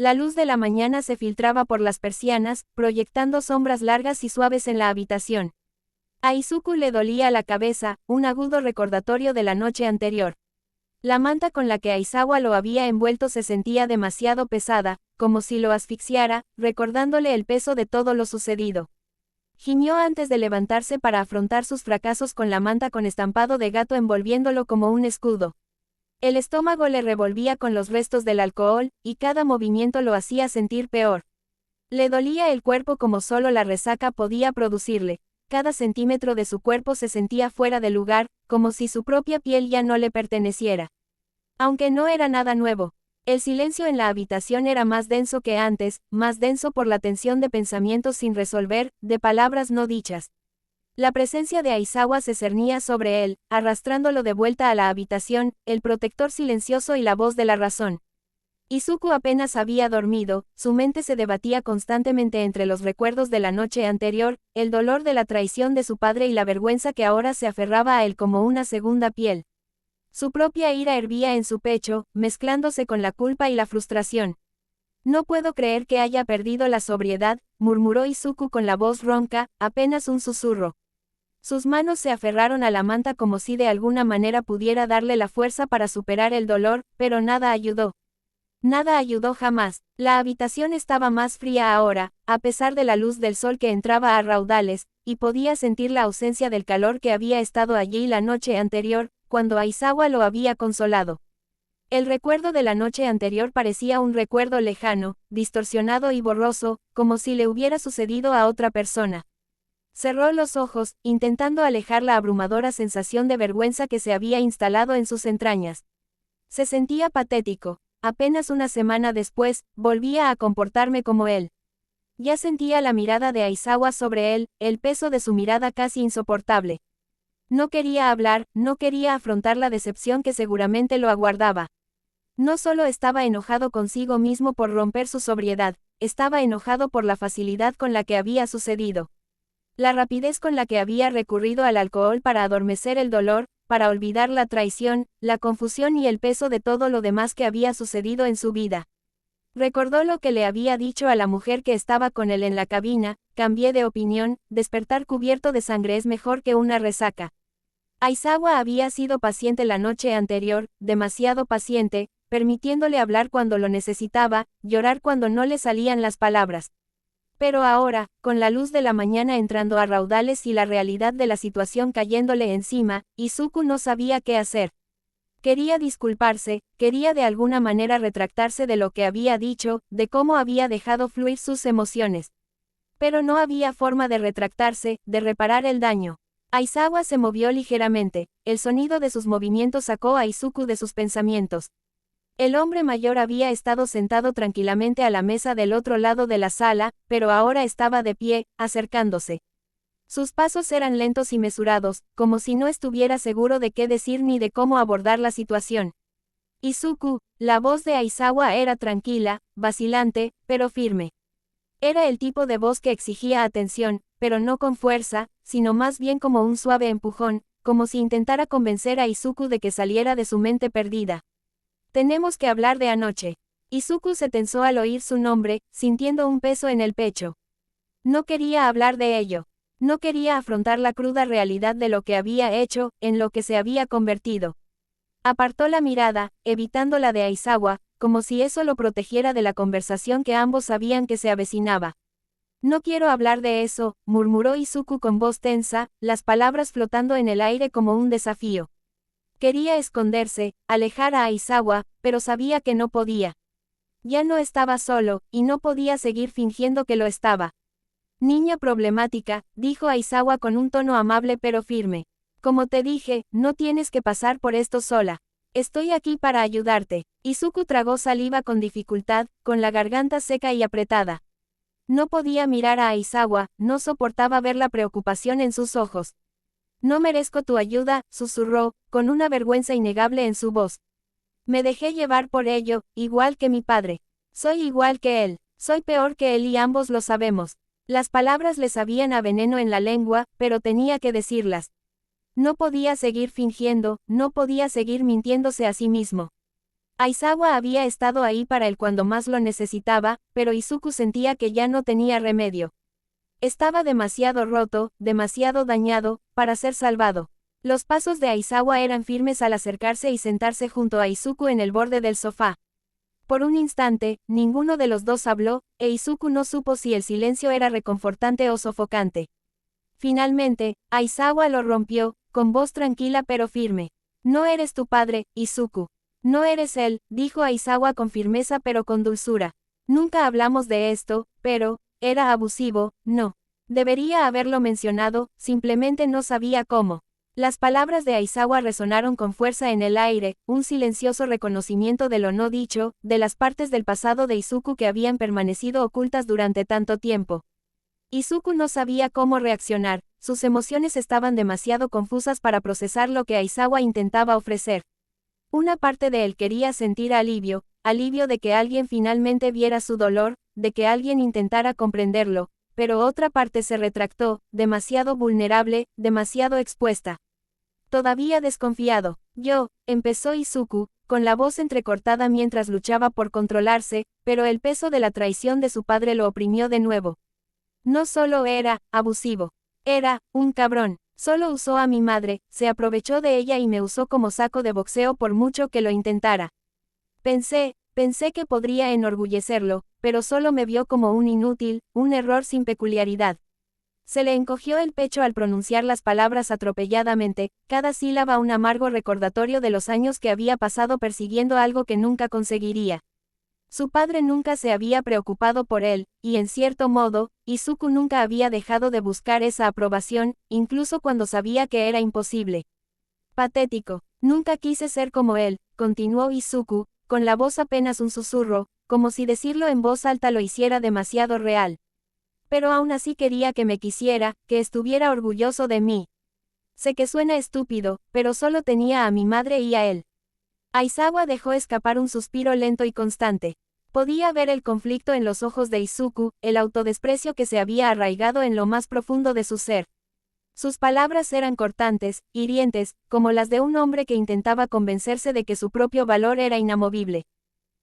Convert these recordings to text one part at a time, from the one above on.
La luz de la mañana se filtraba por las persianas, proyectando sombras largas y suaves en la habitación. A Izuku le dolía la cabeza, un agudo recordatorio de la noche anterior. La manta con la que Aizawa lo había envuelto se sentía demasiado pesada, como si lo asfixiara, recordándole el peso de todo lo sucedido. Gimió antes de levantarse para afrontar sus fracasos con la manta con estampado de gato envolviéndolo como un escudo. El estómago le revolvía con los restos del alcohol, y cada movimiento lo hacía sentir peor. Le dolía el cuerpo como solo la resaca podía producirle. Cada centímetro de su cuerpo se sentía fuera de lugar, como si su propia piel ya no le perteneciera. Aunque no era nada nuevo. El silencio en la habitación era más denso que antes, más denso por la tensión de pensamientos sin resolver, de palabras no dichas. La presencia de Aizawa se cernía sobre él, arrastrándolo de vuelta a la habitación, el protector silencioso y la voz de la razón. Izuku apenas había dormido, su mente se debatía constantemente entre los recuerdos de la noche anterior, el dolor de la traición de su padre y la vergüenza que ahora se aferraba a él como una segunda piel. Su propia ira hervía en su pecho, mezclándose con la culpa y la frustración. No puedo creer que haya perdido la sobriedad, murmuró Izuku con la voz ronca, apenas un susurro. Sus manos se aferraron a la manta como si de alguna manera pudiera darle la fuerza para superar el dolor, pero nada ayudó. Nada ayudó jamás. La habitación estaba más fría ahora, a pesar de la luz del sol que entraba a raudales, y podía sentir la ausencia del calor que había estado allí la noche anterior, cuando Aizawa lo había consolado. El recuerdo de la noche anterior parecía un recuerdo lejano, distorsionado y borroso, como si le hubiera sucedido a otra persona. Cerró los ojos, intentando alejar la abrumadora sensación de vergüenza que se había instalado en sus entrañas. Se sentía patético. Apenas una semana después, volvía a comportarme como él. Ya sentía la mirada de Aizawa sobre él, el peso de su mirada casi insoportable. No quería hablar, no quería afrontar la decepción que seguramente lo aguardaba. No solo estaba enojado consigo mismo por romper su sobriedad, estaba enojado por la facilidad con la que había sucedido. La rapidez con la que había recurrido al alcohol para adormecer el dolor, para olvidar la traición, la confusión y el peso de todo lo demás que había sucedido en su vida. Recordó lo que le había dicho a la mujer que estaba con él en la cabina: cambié de opinión, despertar cubierto de sangre es mejor que una resaca. Aizawa había sido paciente la noche anterior, demasiado paciente, permitiéndole hablar cuando lo necesitaba, llorar cuando no le salían las palabras. Pero ahora, con la luz de la mañana entrando a raudales y la realidad de la situación cayéndole encima, Izuku no sabía qué hacer. Quería disculparse, quería de alguna manera retractarse de lo que había dicho, de cómo había dejado fluir sus emociones. Pero no había forma de retractarse, de reparar el daño. Aizawa se movió ligeramente, el sonido de sus movimientos sacó a Izuku de sus pensamientos. El hombre mayor había estado sentado tranquilamente a la mesa del otro lado de la sala, pero ahora estaba de pie, acercándose. Sus pasos eran lentos y mesurados, como si no estuviera seguro de qué decir ni de cómo abordar la situación. Izuku, la voz de Aizawa era tranquila, vacilante, pero firme. Era el tipo de voz que exigía atención, pero no con fuerza, sino más bien como un suave empujón, como si intentara convencer a Izuku de que saliera de su mente perdida. Tenemos que hablar de anoche. Izuku se tensó al oír su nombre, sintiendo un peso en el pecho. No quería hablar de ello. No quería afrontar la cruda realidad de lo que había hecho, en lo que se había convertido. Apartó la mirada, evitando la de Aizawa, como si eso lo protegiera de la conversación que ambos sabían que se avecinaba. No quiero hablar de eso, murmuró Izuku con voz tensa, las palabras flotando en el aire como un desafío. Quería esconderse, alejar a Aizawa, pero sabía que no podía. Ya no estaba solo, y no podía seguir fingiendo que lo estaba. Niña problemática, dijo Aizawa con un tono amable pero firme. Como te dije, no tienes que pasar por esto sola. Estoy aquí para ayudarte. Izuku tragó saliva con dificultad, con la garganta seca y apretada. No podía mirar a Aizawa, no soportaba ver la preocupación en sus ojos. No merezco tu ayuda, susurró, con una vergüenza innegable en su voz. Me dejé llevar por ello, igual que mi padre. Soy igual que él, soy peor que él y ambos lo sabemos. Las palabras le sabían a veneno en la lengua, pero tenía que decirlas. No podía seguir fingiendo, no podía seguir mintiéndose a sí mismo. Aizawa había estado ahí para él cuando más lo necesitaba, pero Izuku sentía que ya no tenía remedio. Estaba demasiado roto, demasiado dañado, para ser salvado. Los pasos de Aizawa eran firmes al acercarse y sentarse junto a Izuku en el borde del sofá. Por un instante, ninguno de los dos habló, e Izuku no supo si el silencio era reconfortante o sofocante. Finalmente, Aizawa lo rompió, con voz tranquila pero firme. No eres tu padre, Izuku. No eres él, dijo Aizawa con firmeza pero con dulzura. Nunca hablamos de esto, pero, era abusivo, no. Debería haberlo mencionado, simplemente no sabía cómo. Las palabras de Aizawa resonaron con fuerza en el aire, un silencioso reconocimiento de lo no dicho, de las partes del pasado de Izuku que habían permanecido ocultas durante tanto tiempo. Izuku no sabía cómo reaccionar, sus emociones estaban demasiado confusas para procesar lo que Aizawa intentaba ofrecer. Una parte de él quería sentir alivio, alivio de que alguien finalmente viera su dolor, de que alguien intentara comprenderlo, pero otra parte se retractó, demasiado vulnerable, demasiado expuesta. Todavía desconfiado. Empezó Izuku, con la voz entrecortada mientras luchaba por controlarse, pero el peso de la traición de su padre lo oprimió de nuevo. No solo era abusivo. Era un cabrón. Solo usó a mi madre, se aprovechó de ella y me usó como saco de boxeo por mucho que lo intentara. Pensé que podría enorgullecerlo, pero solo me vio como un inútil, un error sin peculiaridad. Se le encogió el pecho al pronunciar las palabras atropelladamente, cada sílaba un amargo recordatorio de los años que había pasado persiguiendo algo que nunca conseguiría. Su padre nunca se había preocupado por él, y en cierto modo, Izuku nunca había dejado de buscar esa aprobación, incluso cuando sabía que era imposible. Patético. Nunca quise ser como él, continuó Izuku, con la voz apenas un susurro, como si decirlo en voz alta lo hiciera demasiado real. Pero aún así quería que me quisiera, que estuviera orgulloso de mí. Sé que suena estúpido, pero solo tenía a mi madre y a él. Aizawa dejó escapar un suspiro lento y constante. Podía ver el conflicto en los ojos de Izuku, el autodesprecio que se había arraigado en lo más profundo de su ser. Sus palabras eran cortantes, hirientes, como las de un hombre que intentaba convencerse de que su propio valor era inamovible.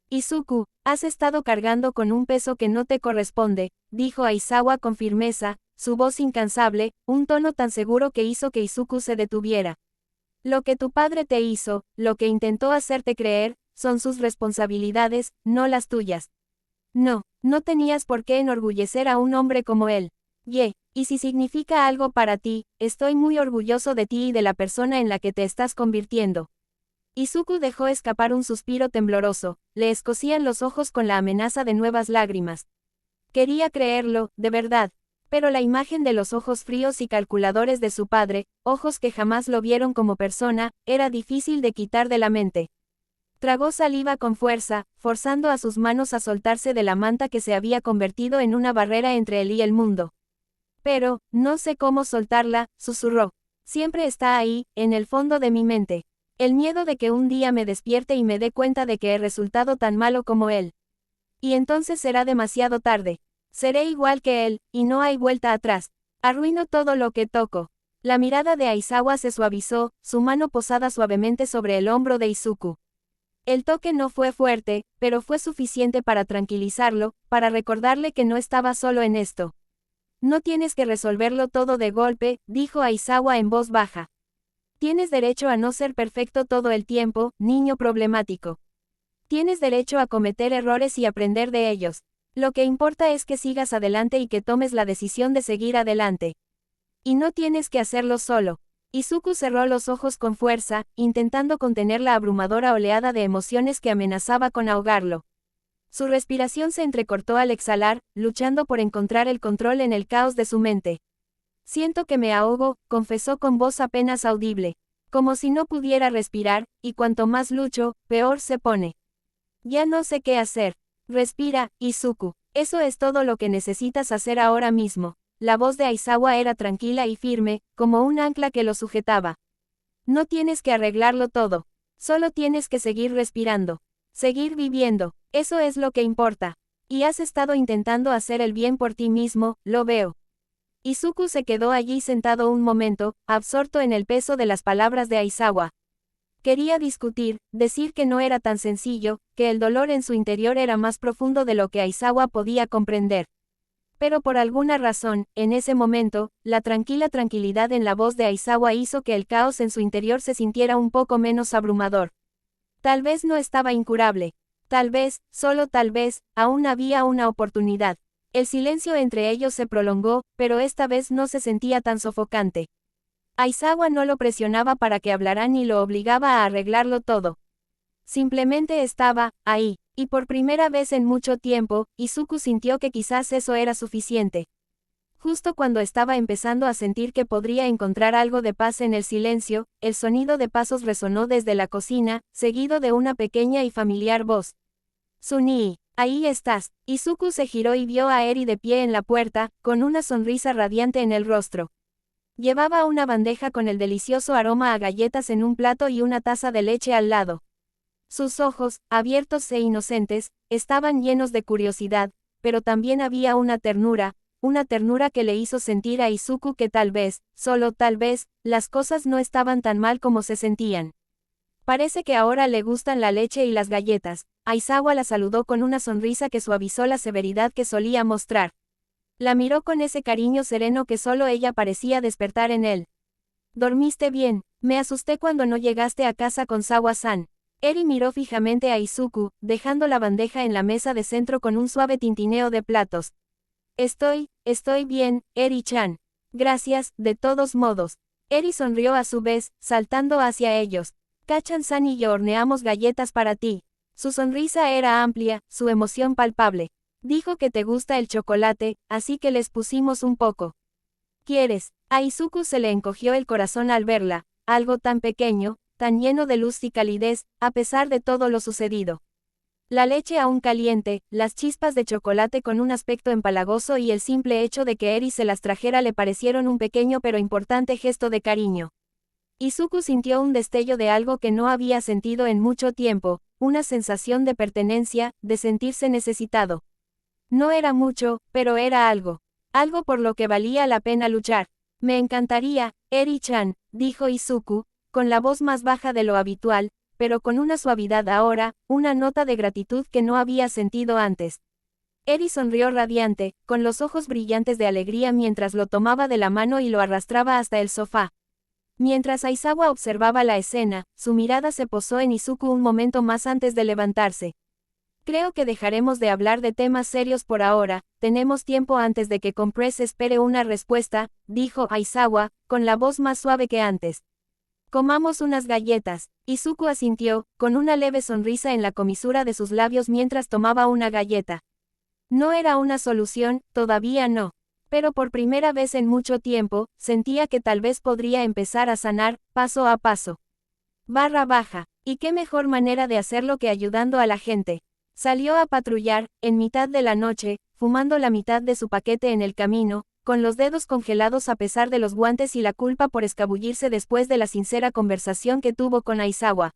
Izuku, has estado cargando con un peso que no te corresponde, dijo Aizawa con firmeza, su voz incansable, un tono tan seguro que hizo que Izuku se detuviera. Lo que tu padre te hizo, lo que intentó hacerte creer, son sus responsabilidades, no las tuyas. No tenías por qué enorgullecer a un hombre como él. Y si significa algo para ti, estoy muy orgulloso de ti y de la persona en la que te estás convirtiendo. Izuku dejó escapar un suspiro tembloroso, le escocían los ojos con la amenaza de nuevas lágrimas. Quería creerlo, de verdad. Pero la imagen de los ojos fríos y calculadores de su padre, ojos que jamás lo vieron como persona, era difícil de quitar de la mente. Tragó saliva con fuerza, forzando a sus manos a soltarse de la manta que se había convertido en una barrera entre él y el mundo. Pero, no sé cómo soltarla, susurró. Siempre está ahí, en el fondo de mi mente. El miedo de que un día me despierte y me dé cuenta de que he resultado tan malo como él. Y entonces será demasiado tarde. Seré igual que él, y no hay vuelta atrás. Arruino todo lo que toco. La mirada de Aizawa se suavizó, su mano posada suavemente sobre el hombro de Izuku. El toque no fue fuerte, pero fue suficiente para tranquilizarlo, para recordarle que no estaba solo en esto. No tienes que resolverlo todo de golpe, dijo Aizawa en voz baja. Tienes derecho a no ser perfecto todo el tiempo, niño problemático. Tienes derecho a cometer errores y aprender de ellos. Lo que importa es que sigas adelante y que tomes la decisión de seguir adelante. Y no tienes que hacerlo solo. Izuku cerró los ojos con fuerza, intentando contener la abrumadora oleada de emociones que amenazaba con ahogarlo. Su respiración se entrecortó al exhalar, luchando por encontrar el control en el caos de su mente. Siento que me ahogo, confesó con voz apenas audible. Como si no pudiera respirar, y cuanto más lucho, peor se pone. Ya no sé qué hacer. Respira, Izuku. Eso es todo lo que necesitas hacer ahora mismo. La voz de Aizawa era tranquila y firme, como un ancla que lo sujetaba. No tienes que arreglarlo todo. Solo tienes que seguir respirando. Seguir viviendo. Eso es lo que importa. Y has estado intentando hacer el bien por ti mismo, lo veo. Izuku se quedó allí sentado un momento, absorto en el peso de las palabras de Aizawa. Quería discutir, decir que no era tan sencillo, que el dolor en su interior era más profundo de lo que Aizawa podía comprender. Pero por alguna razón, en ese momento, la tranquila tranquilidad en la voz de Aizawa hizo que el caos en su interior se sintiera un poco menos abrumador. Tal vez no estaba incurable. Tal vez, solo tal vez, aún había una oportunidad. El silencio entre ellos se prolongó, pero esta vez no se sentía tan sofocante. Aizawa no lo presionaba para que hablara ni lo obligaba a arreglarlo todo. Simplemente estaba, ahí, y por primera vez en mucho tiempo, Izuku sintió que quizás eso era suficiente. Justo cuando estaba empezando a sentir que podría encontrar algo de paz en el silencio, el sonido de pasos resonó desde la cocina, seguido de una pequeña y familiar voz. «Sunii, ahí estás». Izuku se giró y vio a Eri de pie en la puerta, con una sonrisa radiante en el rostro. Llevaba una bandeja con el delicioso aroma a galletas en un plato y una taza de leche al lado. Sus ojos, abiertos e inocentes, estaban llenos de curiosidad, pero también había una ternura que le hizo sentir a Izuku que tal vez, solo tal vez, las cosas no estaban tan mal como se sentían. Parece que ahora le gustan la leche y las galletas. Aizawa la saludó con una sonrisa que suavizó la severidad que solía mostrar. La miró con ese cariño sereno que solo ella parecía despertar en él. «¿Dormiste bien? Me asusté cuando no llegaste a casa con Sawa-san». Eri miró fijamente a Izuku, dejando la bandeja en la mesa de centro con un suave tintineo de platos. Estoy bien, Eri-chan. Gracias, de todos modos». Eri sonrió a su vez, saltando hacia ellos. «Kachan-san y yo horneamos galletas para ti». Su sonrisa era amplia, su emoción palpable. «Dijo que te gusta el chocolate, así que les pusimos un poco. ¿Quieres?». A Izuku se le encogió el corazón al verla, algo tan pequeño, tan lleno de luz y calidez, a pesar de todo lo sucedido. La leche aún caliente, las chispas de chocolate con un aspecto empalagoso y el simple hecho de que Eri se las trajera le parecieron un pequeño pero importante gesto de cariño. Izuku sintió un destello de algo que no había sentido en mucho tiempo, una sensación de pertenencia, de sentirse necesitado. No era mucho, pero era algo. Algo por lo que valía la pena luchar. «Me encantaría, Eri-chan», dijo Izuku, con la voz más baja de lo habitual, pero con una suavidad ahora, una nota de gratitud que no había sentido antes. Eri sonrió radiante, con los ojos brillantes de alegría mientras lo tomaba de la mano y lo arrastraba hasta el sofá. Mientras Aizawa observaba la escena, su mirada se posó en Izuku un momento más antes de levantarse. «Creo que dejaremos de hablar de temas serios por ahora, tenemos tiempo antes de que Compress espere una respuesta», dijo Aizawa, con la voz más suave que antes. «Comamos unas galletas». Izuku asintió, con una leve sonrisa en la comisura de sus labios mientras tomaba una galleta. No era una solución, todavía no. Pero por primera vez en mucho tiempo, sentía que tal vez podría empezar a sanar, paso a paso. Baja. ¿Y qué mejor manera de hacerlo que ayudando a la gente? Salió a patrullar, en mitad de la noche, fumando la mitad de su paquete en el camino, con los dedos congelados a pesar de los guantes y la culpa por escabullirse después de la sincera conversación que tuvo con Aizawa.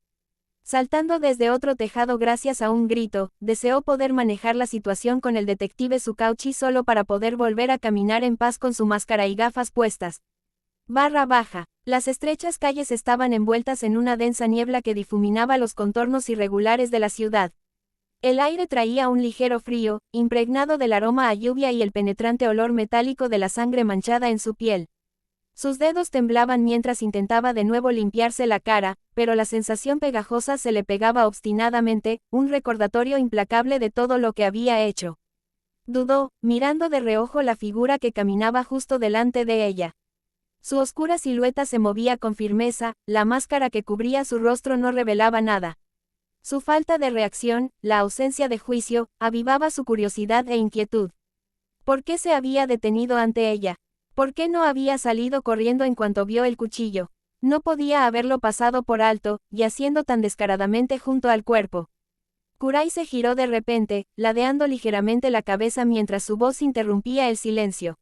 Saltando desde otro tejado gracias a un grito, deseó poder manejar la situación con el detective Tsukauchi solo para poder volver a caminar en paz con su máscara y gafas puestas. Baja. Las estrechas calles estaban envueltas en una densa niebla que difuminaba los contornos irregulares de la ciudad. El aire traía un ligero frío, impregnado del aroma a lluvia y el penetrante olor metálico de la sangre manchada en su piel. Sus dedos temblaban mientras intentaba de nuevo limpiarse la cara, pero la sensación pegajosa se le pegaba obstinadamente, un recordatorio implacable de todo lo que había hecho. Dudó, mirando de reojo la figura que caminaba justo delante de ella. Su oscura silueta se movía con firmeza, la máscara que cubría su rostro no revelaba nada. Su falta de reacción, la ausencia de juicio, avivaba su curiosidad e inquietud. ¿Por qué se había detenido ante ella? ¿Por qué no había salido corriendo en cuanto vio el cuchillo? No podía haberlo pasado por alto, yaciendo tan descaradamente junto al cuerpo. Kurai se giró de repente, ladeando ligeramente la cabeza mientras su voz interrumpía el silencio.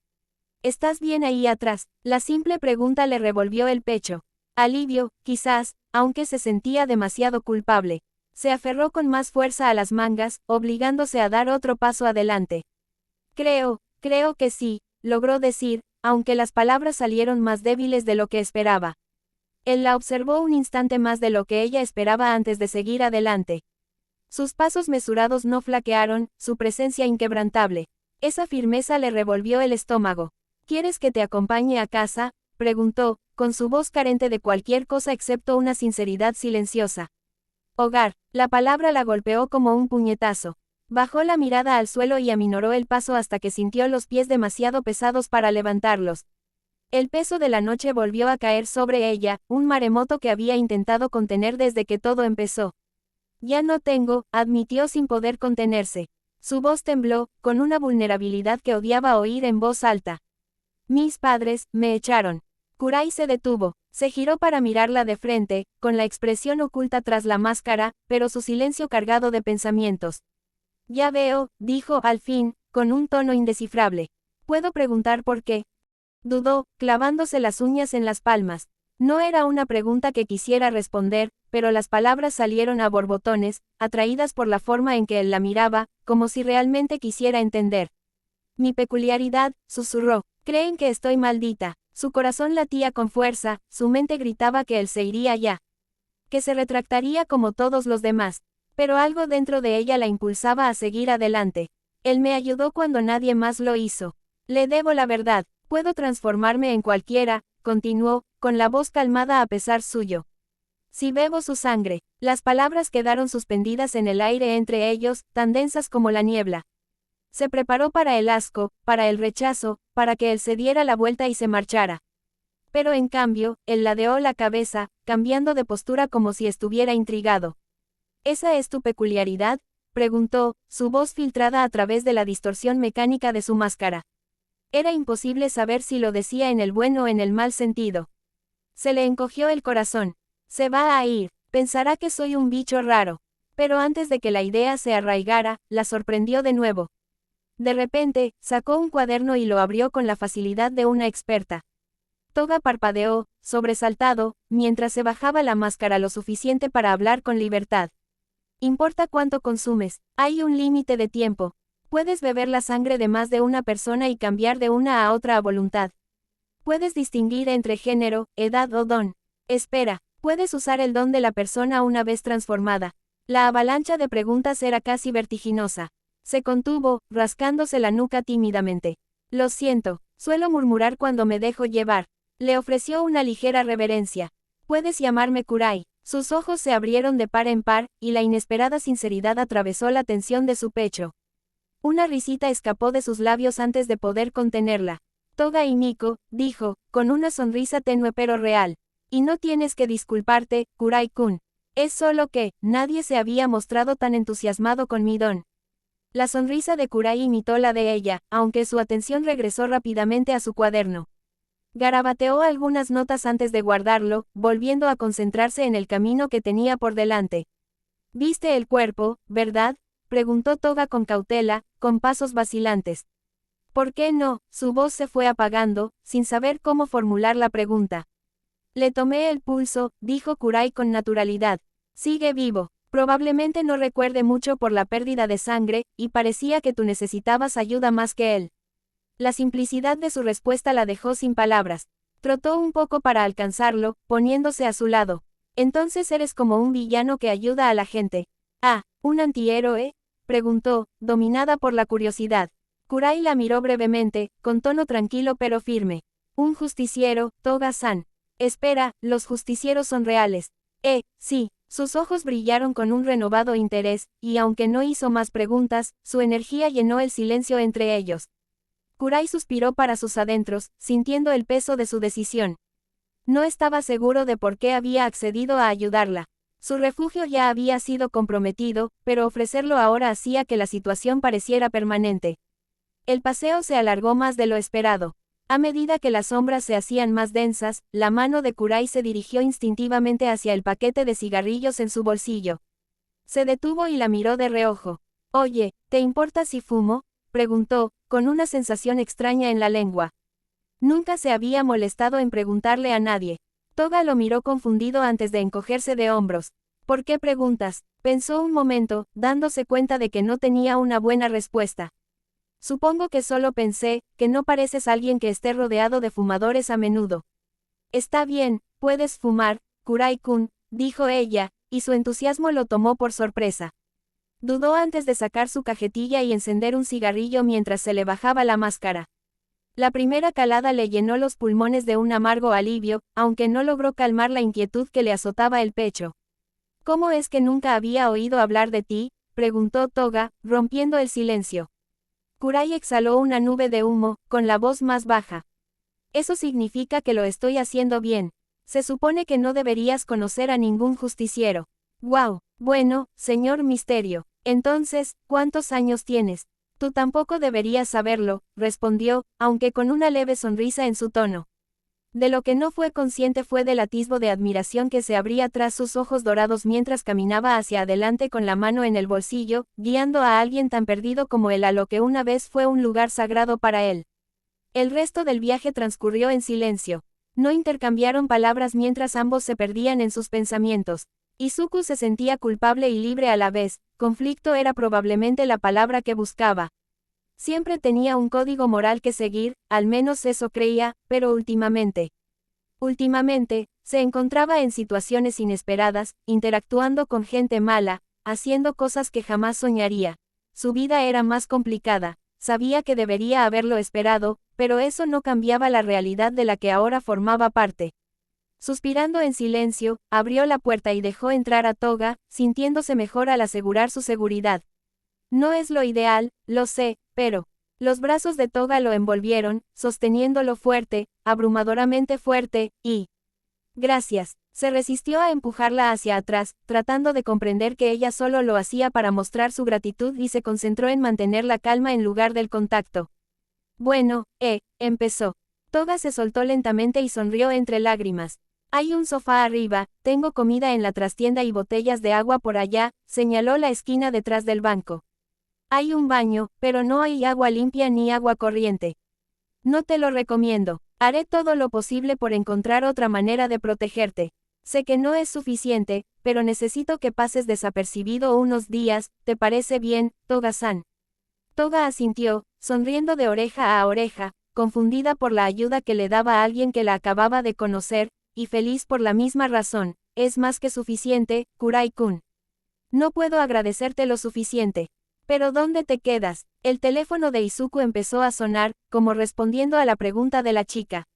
¿Estás bien ahí atrás? La simple pregunta le revolvió el pecho. Alivio, quizás, aunque se sentía demasiado culpable. Se aferró con más fuerza a las mangas, obligándose a dar otro paso adelante. Creo que sí, logró decir, aunque las palabras salieron más débiles de lo que esperaba. Él la observó un instante más de lo que ella esperaba antes de seguir adelante. Sus pasos mesurados no flaquearon, su presencia inquebrantable. Esa firmeza le revolvió el estómago. ¿Quieres que te acompañe a casa?, preguntó, con su voz carente de cualquier cosa excepto una sinceridad silenciosa. Hogar. La palabra la golpeó como un puñetazo. Bajó la mirada al suelo y aminoró el paso hasta que sintió los pies demasiado pesados para levantarlos. El peso de la noche volvió a caer sobre ella, un maremoto que había intentado contener desde que todo empezó. Ya no tengo, admitió sin poder contenerse. Su voz tembló, con una vulnerabilidad que odiaba oír en voz alta. Mis padres, me echaron. Kurai se detuvo, se giró para mirarla de frente, con la expresión oculta tras la máscara, pero su silencio cargado de pensamientos. Ya veo, dijo al fin, con un tono indescifrable. ¿Puedo preguntar por qué? Dudó, clavándose las uñas en las palmas. No era una pregunta que quisiera responder, pero las palabras salieron a borbotones, atraídas por la forma en que él la miraba, como si realmente quisiera entender. Mi peculiaridad, susurró. Creen que estoy maldita. Su corazón latía con fuerza, su mente gritaba que él se iría ya. Que se retractaría como todos los demás. Pero algo dentro de ella la impulsaba a seguir adelante. Él me ayudó cuando nadie más lo hizo. Le debo la verdad. Puedo transformarme en cualquiera, continuó, con la voz calmada a pesar suyo. Si bebo su sangre. Las palabras quedaron suspendidas en el aire entre ellos, tan densas como la niebla. Se preparó para el asco, para el rechazo, para que él se diera la vuelta y se marchara. Pero en cambio, él ladeó la cabeza, cambiando de postura como si estuviera intrigado. ¿Esa es tu peculiaridad?, preguntó, su voz filtrada a través de la distorsión mecánica de su máscara. Era imposible saber si lo decía en el buen o en el mal sentido. Se le encogió el corazón. Se va a ir, pensará que soy un bicho raro. Pero antes de que la idea se arraigara, la sorprendió de nuevo. De repente, sacó un cuaderno y lo abrió con la facilidad de una experta. Toga parpadeó, sobresaltado, mientras se bajaba la máscara lo suficiente para hablar con libertad. Importa cuánto consumes, hay un límite de tiempo. Puedes beber la sangre de más de una persona y cambiar de una a otra a voluntad. Puedes distinguir entre género, edad o don. Espera, puedes usar el don de la persona una vez transformada. La avalancha de preguntas era casi vertiginosa. Se contuvo, rascándose la nuca tímidamente. Lo siento, suelo murmurar cuando me dejo llevar. Le ofreció una ligera reverencia. Puedes llamarme Kurai. Sus ojos se abrieron de par en par, y la inesperada sinceridad atravesó la tensión de su pecho. Una risita escapó de sus labios antes de poder contenerla. Toga y Miko, dijo, con una sonrisa tenue pero real. Y no tienes que disculparte, Kurai-kun. Es solo que, nadie se había mostrado tan entusiasmado con mi don. La sonrisa de Kurai imitó la de ella, aunque su atención regresó rápidamente a su cuaderno. Garabateó algunas notas antes de guardarlo, volviendo a concentrarse en el camino que tenía por delante. ¿Viste el cuerpo, verdad?, preguntó Toga con cautela, con pasos vacilantes. ¿Por qué no? Su voz se fue apagando, sin saber cómo formular la pregunta. Le tomé el pulso, dijo Kurai con naturalidad. Sigue vivo. Probablemente no recuerde mucho por la pérdida de sangre, y parecía que tú necesitabas ayuda más que él. La simplicidad de su respuesta la dejó sin palabras. Trotó un poco para alcanzarlo, poniéndose a su lado. Entonces eres como un villano que ayuda a la gente. Ah, ¿un antihéroe?, preguntó, dominada por la curiosidad. Kurai la miró brevemente, con tono tranquilo pero firme. Un justiciero, Toga-san. Espera, los justicieros son reales. Sí. Sus ojos brillaron con un renovado interés, y aunque no hizo más preguntas, su energía llenó el silencio entre ellos. Kurai suspiró para sus adentros, sintiendo el peso de su decisión. No estaba seguro de por qué había accedido a ayudarla. Su refugio ya había sido comprometido, pero ofrecerlo ahora hacía que la situación pareciera permanente. El paseo se alargó más de lo esperado. A medida que las sombras se hacían más densas, la mano de Kurai se dirigió instintivamente hacia el paquete de cigarrillos en su bolsillo. Se detuvo y la miró de reojo. Oye, ¿te importa si fumo?, preguntó, con una sensación extraña en la lengua. Nunca se había molestado en preguntarle a nadie. Toga lo miró confundido antes de encogerse de hombros. ¿Por qué preguntas?, pensó un momento, dándose cuenta de que no tenía una buena respuesta. Supongo que solo pensé, que no pareces alguien que esté rodeado de fumadores a menudo. Está bien, puedes fumar, Kurai-kun, dijo ella, y su entusiasmo lo tomó por sorpresa. Dudó antes de sacar su cajetilla y encender un cigarrillo mientras se le bajaba la máscara. La primera calada le llenó los pulmones de un amargo alivio, aunque no logró calmar la inquietud que le azotaba el pecho. ¿Cómo es que nunca había oído hablar de ti?, preguntó Toga, rompiendo el silencio. Kurai exhaló una nube de humo, con la voz más baja. Eso significa que lo estoy haciendo bien. Se supone que no deberías conocer a ningún justiciero. Wow, bueno, señor Misterio. Entonces, ¿cuántos años tienes? Tú tampoco deberías saberlo, respondió, aunque con una leve sonrisa en su tono. De lo que no fue consciente fue del atisbo de admiración que se abría tras sus ojos dorados mientras caminaba hacia adelante con la mano en el bolsillo, guiando a alguien tan perdido como él a lo que una vez fue un lugar sagrado para él. El resto del viaje transcurrió en silencio. No intercambiaron palabras mientras ambos se perdían en sus pensamientos. Izuku se sentía culpable y libre a la vez, conflicto era probablemente la palabra que buscaba. Siempre tenía un código moral que seguir, al menos eso creía, pero últimamente, se encontraba en situaciones inesperadas, interactuando con gente mala, haciendo cosas que jamás soñaría. Su vida era más complicada, sabía que debería haberlo esperado, pero eso no cambiaba la realidad de la que ahora formaba parte. Suspirando en silencio, abrió la puerta y dejó entrar a Toga, sintiéndose mejor al asegurar su seguridad. No es lo ideal, lo sé, pero... Los brazos de Toga lo envolvieron, sosteniéndolo fuerte, abrumadoramente fuerte, y... Gracias. Se resistió a empujarla hacia atrás, tratando de comprender que ella solo lo hacía para mostrar su gratitud y se concentró en mantener la calma en lugar del contacto. Bueno, empezó. Toga se soltó lentamente y sonrió entre lágrimas. Hay un sofá arriba, tengo comida en la trastienda y botellas de agua por allá, señaló la esquina detrás del banco. Hay un baño, pero no hay agua limpia ni agua corriente. No te lo recomiendo. Haré todo lo posible por encontrar otra manera de protegerte. Sé que no es suficiente, pero necesito que pases desapercibido unos días, ¿te parece bien, Toga-san? Toga asintió, sonriendo de oreja a oreja, confundida por la ayuda que le daba a alguien que la acababa de conocer, y feliz por la misma razón. Es más que suficiente, Kurai-kun. No puedo agradecerte lo suficiente. ¿Pero dónde te quedas? El teléfono de Izuku empezó a sonar, como respondiendo a la pregunta de la chica.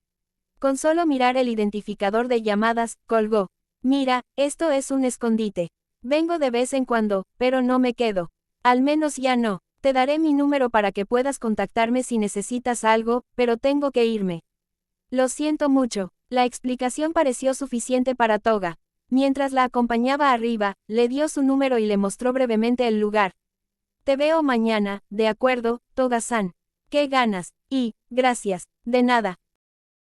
Con solo mirar el identificador de llamadas, colgó. Mira, esto es un escondite. Vengo de vez en cuando, pero no me quedo. Al menos ya no. Te daré mi número para que puedas contactarme si necesitas algo, pero tengo que irme. Lo siento mucho. La explicación pareció suficiente para Toga. Mientras la acompañaba arriba, le dio su número y le mostró brevemente el lugar. Te veo mañana, de acuerdo, Toga-san. ¿Qué ganas? Y, gracias. De nada.